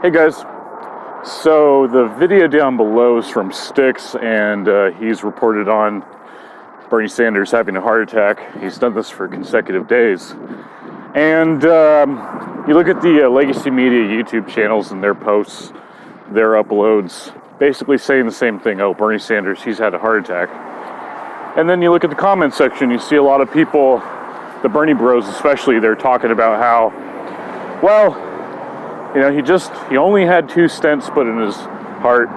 Hey guys, so the video down below is from Styx, and he's reported on Bernie Sanders having a heart attack. He's done this for consecutive days. And you look at the legacy media YouTube channels and their posts, their uploads, basically saying the same thing. Oh, Bernie Sanders, he's had a heart attack. And then you look at the comment section, you see a lot of people, the Bernie bros especially, they're talking about how, well, you know, he only had 2 stents put in his heart.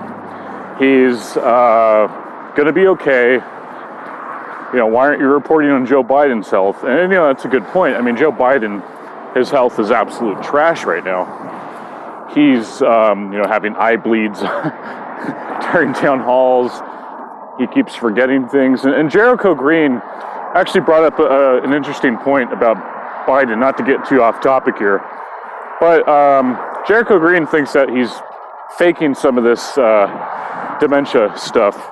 He's going to be okay. You know, why aren't you reporting on Joe Biden's health? And, you know, that's a good point. I mean, Joe Biden, his health is absolute trash right now. He's, you know, having eye bleeds during town halls. He keeps forgetting things. And Jericho Green actually brought up an interesting point about Biden, not to get too off topic here. But Jericho Green thinks that he's faking some of this dementia stuff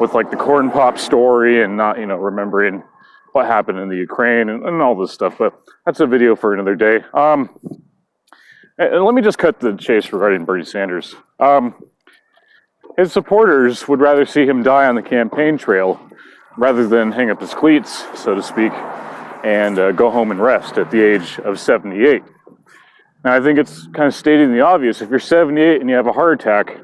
with like the corn pop story and not, you know, remembering what happened in the Ukraine and all this stuff. But that's a video for another day. And let me just cut the chase regarding Bernie Sanders. His supporters would rather see him die on the campaign trail rather than hang up his cleats, so to speak, and go home and rest at the age of 78. Now, I think it's kind of stating the obvious. If you're 78 and you have a heart attack,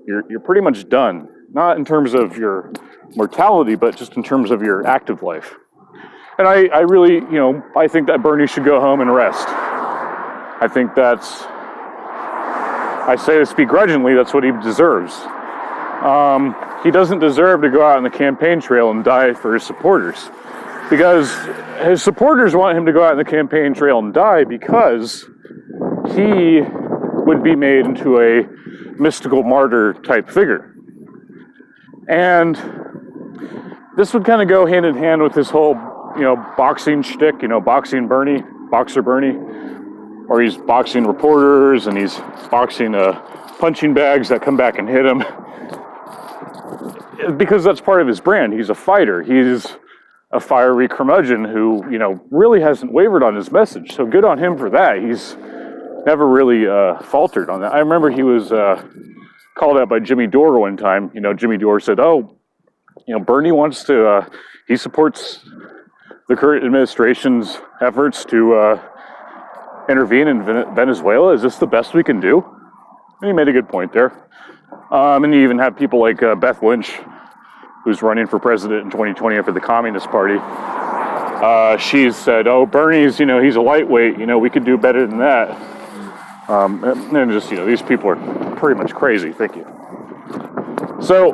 you're pretty much done. Not in terms of your mortality, but just in terms of your active life. And I really, you know, I think that Bernie should go home and rest. I think that's, I say this begrudgingly, that's what he deserves. He doesn't deserve to go out on the campaign trail and die for his supporters. Because his supporters want him to go out on the campaign trail and die because he would be made into a mystical martyr type figure. And this would kind of go hand in hand with this whole, you know, boxing shtick, you know, boxing Bernie, boxer Bernie, or he's boxing reporters and he's boxing punching bags that come back and hit him. Because that's part of his brand. He's a fighter. He's a fiery curmudgeon who, you know, really hasn't wavered on his message. So good on him for that. He's never really faltered on that. I remember he was called out by Jimmy Dore one time. You know, Jimmy Dore said, oh, you know, Bernie wants to, he supports the current administration's efforts to intervene in Venezuela. Is this the best we can do? And he made a good point there. And you even have people like Beth Lynch, who's running for president in 2020 for the Communist Party. She's said, oh, Bernie's, you know, he's a lightweight, you know, we could do better than that. And just, you know, these people are pretty much crazy. Thank you. So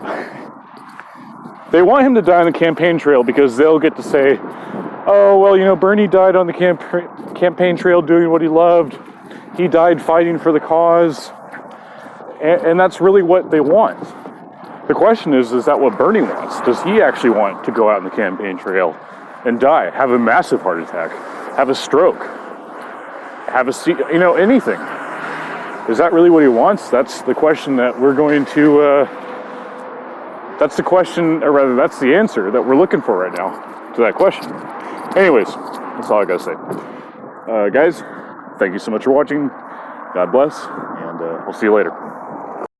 they want him to die on the campaign trail because they'll get to say, oh, well, you know, Bernie died on the campaign trail doing what he loved. He died fighting for the cause. And that's really what they want. The question is that what Bernie wants? Does he actually want to go out on the campaign trail and die, have a massive heart attack, have a stroke, have a, you know, anything? Is that really what he wants? That's the question that we're going to, that's the question, or rather that's the answer that we're looking for right now to that question. Anyways, that's all I gotta say. Guys, thank you so much for watching. God bless, and we'll see you later.